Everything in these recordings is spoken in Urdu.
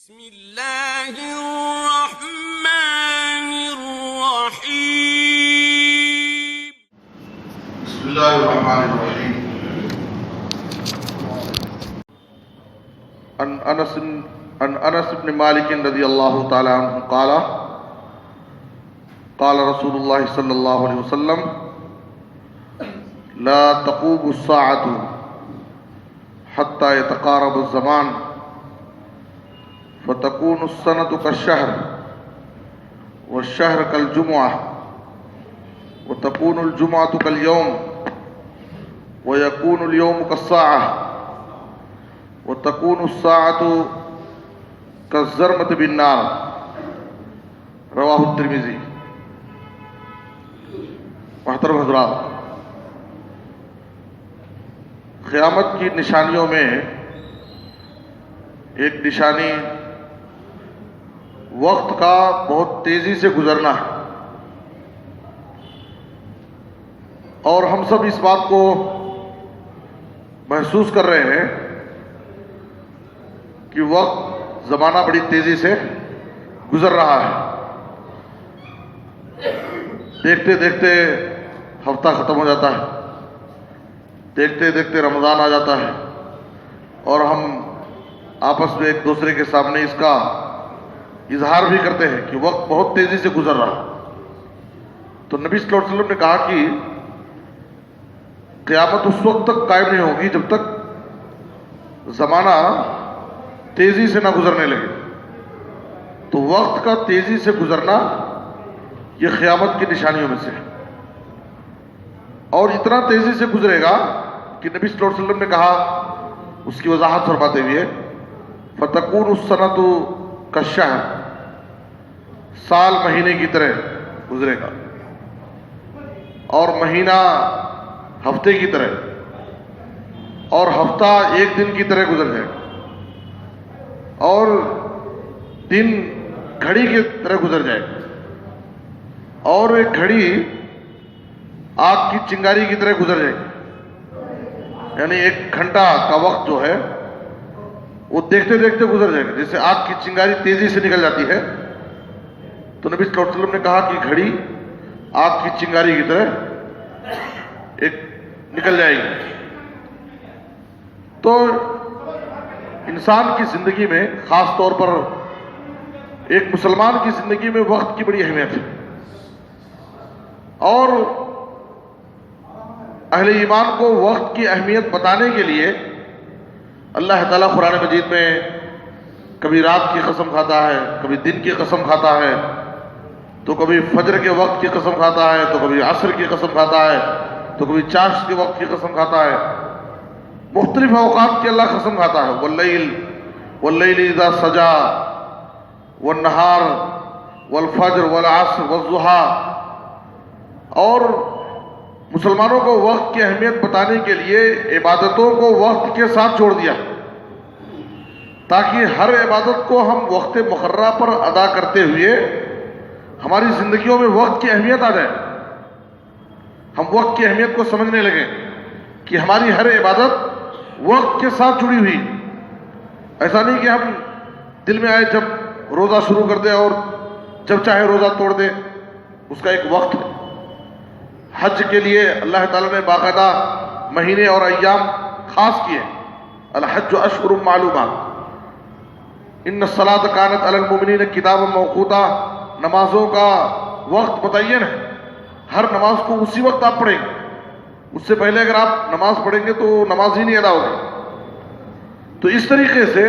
بسم اللہ الرحمن الرحیم بسم اللہ الرحمن الرحیم عن انس بن مالک رضی اللہ تعالی عنہ قال قال رسول اللہ صلی اللہ علیہ وسلم لا تقوم الساعة حتى يتقارب الزمان فتكون السنة كالشهر والشهر كالجمعة وتكون الجمعة كاليوم ويكون اليوم كالساعة وتكون الساعة كالزرمة بالنار رواہ الترمذی۔ محترم حضرات، قیامت کی نشانیوں میں ایک نشانی وقت کا بہت تیزی سے گزرنا ہے، اور ہم سب اس بات کو محسوس کر رہے ہیں کہ وقت زمانہ بڑی تیزی سے گزر رہا ہے۔ دیکھتے دیکھتے ہفتہ ختم ہو جاتا ہے، دیکھتے دیکھتے رمضان آ جاتا ہے، اور ہم آپس میں ایک دوسرے کے سامنے اس کا اظہار بھی کرتے ہیں کہ وقت بہت تیزی سے گزر رہا ہے۔ تو نبی صلی اللہ علیہ وسلم نے کہا کہ قیامت اس وقت تک قائم نہیں ہوگی جب تک زمانہ تیزی سے نہ گزرنے لگے۔ تو وقت کا تیزی سے گزرنا یہ قیامت کی نشانیوں میں سے ہے، اور اتنا تیزی سے گزرے گا کہ نبی صلی اللہ علیہ وسلم نے کہا، اس کی وضاحت فرماتے ہوئے، فَتَكُونُ السَّنَةُ كَالشَّهْرِ، سال مہینے کی طرح گزرے گا، اور مہینہ ہفتے کی طرح، اور ہفتہ ایک دن کی طرح گزر جائے گا، اور دن گھڑی کی طرح گزر جائے گا، اور ایک گھڑی آگ کی چنگاری کی طرح گزر جائے گی۔ یعنی ایک گھنٹہ کا وقت جو ہے وہ دیکھتے دیکھتے گزر جائے گا، جیسے آگ کی چنگاری تیزی سے نکل جاتی ہے۔ تو نبی صلی اللہ علیہ وسلم نے کہا کہ گھڑی آگ کی چنگاری کی طرح ایک نکل جائے گی۔ تو انسان کی زندگی میں، خاص طور پر ایک مسلمان کی زندگی میں، وقت کی بڑی اہمیت ہے، اور اہل ایمان کو وقت کی اہمیت بتانے کے لیے اللہ تعالیٰ قرآن مجید میں کبھی رات کی قسم کھاتا ہے، کبھی دن کی قسم کھاتا ہے، تو کبھی فجر کے وقت کی قسم کھاتا ہے، تو کبھی عصر کی قسم کھاتا ہے، تو کبھی چاشت کے وقت کی قسم کھاتا ہے۔ مختلف اوقات کی اللہ قسم کھاتا ہے، واللیل اذا سجا والنہار والفجر والعصر والضحیٰ۔ اور مسلمانوں کو وقت کی اہمیت بتانے کے لیے عبادتوں کو وقت کے ساتھ جوڑ دیا، تاکہ ہر عبادت کو ہم وقت مقررہ پر ادا کرتے ہوئے ہماری زندگیوں میں وقت کی اہمیت آ جائے، ہم وقت کی اہمیت کو سمجھنے لگیں کہ ہماری ہر عبادت وقت کے ساتھ جڑی ہوئی۔ ایسا نہیں کہ ہم دل میں آئے جب روزہ شروع کر دیں اور جب چاہے روزہ توڑ دیں، اس کا ایک وقت ہے۔ حج کے لیے اللہ تعالیٰ نے باقاعدہ مہینے اور ایام خاص کیے، الحج اشہر معلومات، ان الصلاۃ کانت علی المؤمنین کتابا موقوتا، نمازوں کا وقت متعین ہے، ہر نماز کو اسی وقت آپ پڑھیں گے، اس سے پہلے اگر آپ نماز پڑھیں گے تو نماز ہی نہیں ادا ہوگی۔ تو اس طریقے سے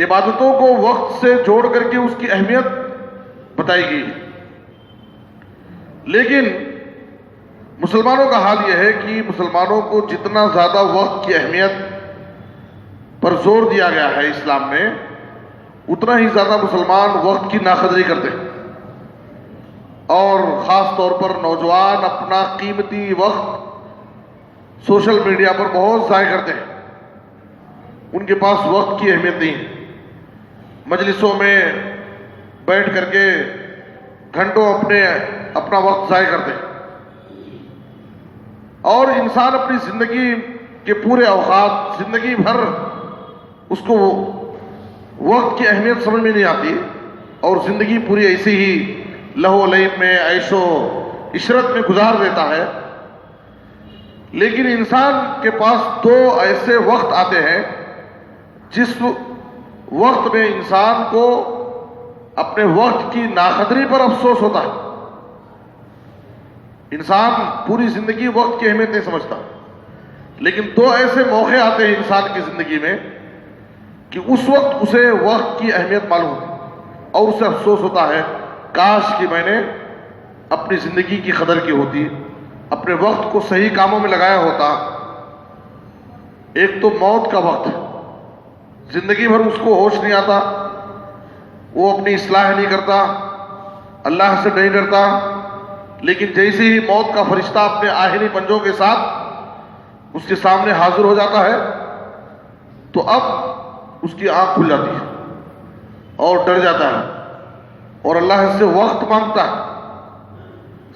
عبادتوں کو وقت سے جوڑ کر کے اس کی اہمیت بتائی گئی ہے۔ لیکن مسلمانوں کا حال یہ ہے کہ مسلمانوں کو جتنا زیادہ وقت کی اہمیت پر زور دیا گیا ہے اسلام میں، اتنا ہی زیادہ مسلمان وقت کی ناقدری کرتے ہیں، اور خاص طور پر نوجوان اپنا قیمتی وقت سوشل میڈیا پر بہت ضائع کرتے ہیں، ان کے پاس وقت کی اہمیت نہیں ہے، مجلسوں میں بیٹھ کر کے گھنٹوں اپنا وقت ضائع کرتے ہیں، اور انسان اپنی زندگی کے پورے اوقات، زندگی بھر اس کو وقت کی اہمیت سمجھ میں نہیں آتی اور زندگی پوری ایسی ہی لہو و لعب میں عیش و عشرت میں گزار دیتا ہے. لیکن انسان کے پاس دو ایسے وقت آتے ہیں جس وقت میں انسان کو اپنے وقت کی ناقدری پر افسوس ہوتا ہے. انسان پوری زندگی وقت کی اہمیت نہیں سمجھتا، لیکن دو ایسے موقع آتے ہیں انسان کی زندگی میں کہ اس وقت اسے وقت کی اہمیت معلوم ہوتی اور اسے افسوس ہوتا ہے کاش کہ میں نے اپنی زندگی کی قدر کی ہوتی، اپنے وقت کو صحیح کاموں میں لگایا ہوتا. ایک تو موت کا وقت ہے، زندگی بھر اس کو ہوش نہیں آتا، وہ اپنی اصلاح نہیں کرتا، اللہ سے نہیں ڈرتا، لیکن جیسے ہی موت کا فرشتہ اپنے آہنی پنجوں کے ساتھ اس کے سامنے حاضر ہو جاتا ہے تو اب اس کی آنکھ کھل جاتی ہے اور ڈر جاتا ہے اور اللہ سے وقت مانگتا ہے.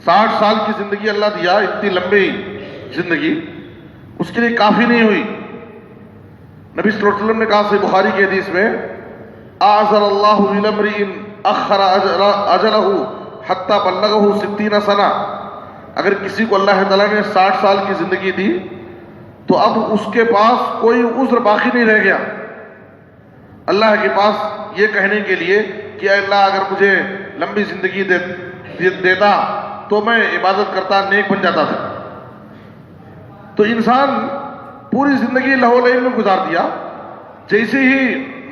60 سال کی زندگی اللہ دیا، اتنی لمبی زندگی اس کے لیے کافی نہیں ہوئی. نبی صلی اللہ علیہ وسلم نے کہا صحیح بخاری کی حدیث میں اعذر اللہ لامرئ اخر اجلہ حتی بلغہ 60 سنہ. اگر کسی کو اللہ تعالیٰ نے 60 سال کی زندگی دی تو اب اس کے پاس کوئی عذر باقی نہیں رہ گیا اللہ کے پاس یہ کہنے کے لیے کہ اے اللہ اگر مجھے لمبی زندگی دیتا تو میں عبادت کرتا، نیک بن جاتا تھا. تو انسان پوری زندگی لہو و لعب میں گزار دیا. جیسے ہی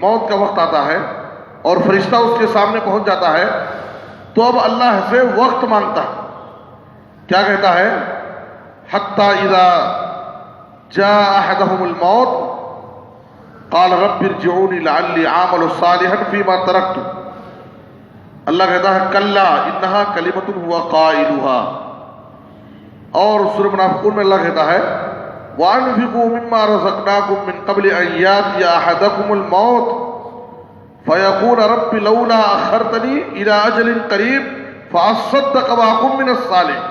موت کا وقت آتا ہے اور فرشتہ اس کے سامنے پہنچ جاتا ہے تو اب اللہ سے وقت مانگتا ہے. کیا کہتا ہے؟ حتی اذا جاء احدهم الموت قال رب ارجعونی لعلی اعمل صالحا فیما ترکت. اللہ کہتا ہے کلا انہا کلمۃ هو قائلها. اور سورہ منافقون میں اللہ کہتا ہے وانفقوا مما رزقناکم من قبل ان یاتي احدکم الموت فیقول رب لولا اخرتنی الى اجل قریب فاصدق واکن من الصالحین.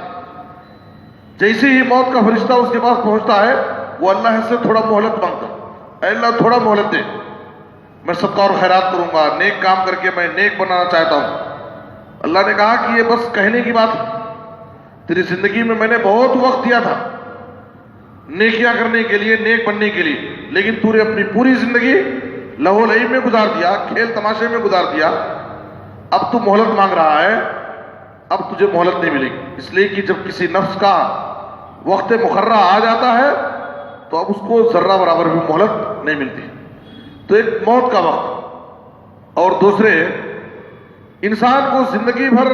جیسے ہی موت کا فرشتہ اس کے پاس پہنچتا ہے وہ اللہ سے تھوڑا مہلت مانگتا، اے اللہ تھوڑا مہلت دے، میں صدقہ اور خیرات کروں گا، نیک کام کر کے میں نیک بنانا چاہتا ہوں. اللہ نے کہا کہ یہ بس کہنے کی بات ہے، تیری زندگی میں میں نے بہت وقت دیا تھا نیکیاں کرنے کے لیے، نیک بننے کے لیے، لیکن تو نے اپنی پوری زندگی لہو و لعب میں گزار دیا، کھیل تماشے میں گزار دیا. اب تو مہلت مانگ رہا ہے، اب تجھے مہلت نہیں ملے گی. اس لیے کہ جب کسی نفس کا وقت مقررہ آ جاتا ہے تو اب اس کو ذرہ برابر بھی مہلت نہیں ملتی. تو ایک موت کا وقت، اور دوسرے انسان کو زندگی بھر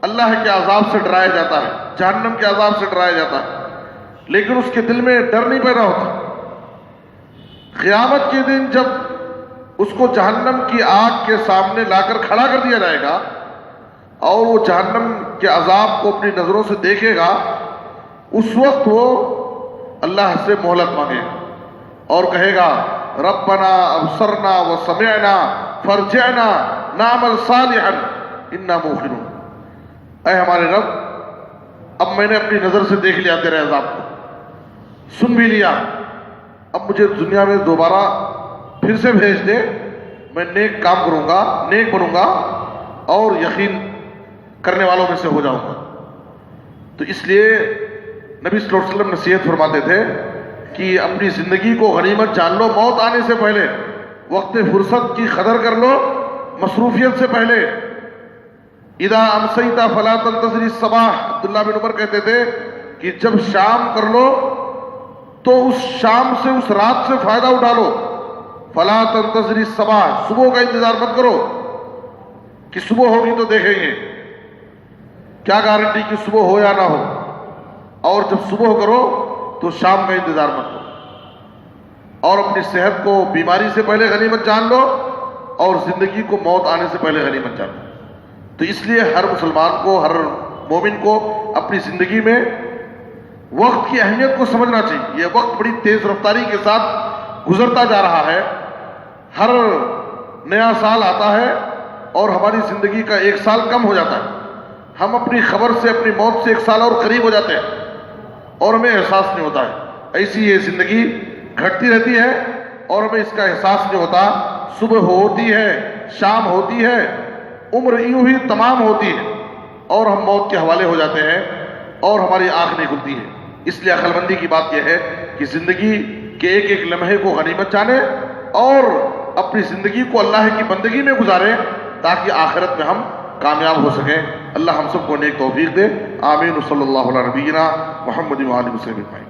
اللہ کے عذاب سے ڈرایا جاتا ہے، جہنم کے عذاب سے ڈرایا جاتا ہے، لیکن اس کے دل میں ڈر نہیں پیدا ہوتا. قیامت کے دن جب اس کو جہنم کی آگ کے سامنے لا کر کھڑا کر دیا جائے گا اور وہ جہنم کے عذاب کو اپنی نظروں سے دیکھے گا، اس وقت وہ اللہ سے مہلت مانگے اور کہے گا ربنا ابصرنا وسمعنا فرجعنا نعمل صالحا انا موقنون. اے ہمارے رب، اب میں نے اپنی نظر سے دیکھ لیا تیرے عذاب کو، سن بھی لیا، اب مجھے دنیا میں دوبارہ پھر سے بھیج دے، میں نیک کام کروں گا، نیک بنوں گا اور یقین کرنے والوں میں سے ہو جاؤں گا. تو اس لیے نبی صلی اللہ علیہ وسلم نصیحت فرماتے تھے کہ اپنی زندگی کو غنیمت جان لو، موت آنے سے پہلے وقت فرصت کی قدر کر لو، مصروفیت سے پہلے. اذا امسیت فلا تنتظر الصباح، عبداللہ بن عمر کہتے تھے کہ جب شام کر لو تو اس شام سے، اس رات سے فائدہ اٹھا لو. فلا تنتظر الصباح، صبح کا انتظار مت کرو کہ صبح ہوگی تو دیکھیں گے، کیا گارنٹی کہ صبح ہو یا نہ ہو. اور جب صبح کرو تو شام کا انتظار مت کرو. اور اپنی صحت کو بیماری سے پہلے غنیمت جان لو اور زندگی کو موت آنے سے پہلے غنیمت جان لو. تو اس لیے ہر مسلمان کو، ہر مومن کو اپنی زندگی میں وقت کی اہمیت کو سمجھنا چاہیے. یہ وقت بڑی تیز رفتاری کے ساتھ گزرتا جا رہا ہے. ہر نیا سال آتا ہے اور ہماری زندگی کا ایک سال کم ہو جاتا ہے. ہم اپنی خبر سے، اپنی موت سے ایک سال اور قریب ہو جاتے ہیں اور ہمیں احساس نہیں ہوتا ہے. ایسی یہ زندگی گھٹتی رہتی ہے اور ہمیں اس کا احساس نہیں ہوتا صبح ہوتی ہے، شام ہوتی ہے، عمر یوں ہی تمام ہوتی ہے اور ہم موت کے حوالے ہو جاتے ہیں اور ہماری آنکھ نہیں کھلتی ہے۔ اس لیے عقل مندی کی بات یہ ہے کہ زندگی کے ایک ایک لمحے کو غنیمت جانیں اور اپنی زندگی کو اللہ کی بندگی میں گزاریں تاکہ آخرت میں ہم کامیاب ہو سکیں۔ اللہ ہم سب کو نیک توفیق دے، آمین۔ صلی اللہ علیہ نبینا محمد و آلہ وسلم۔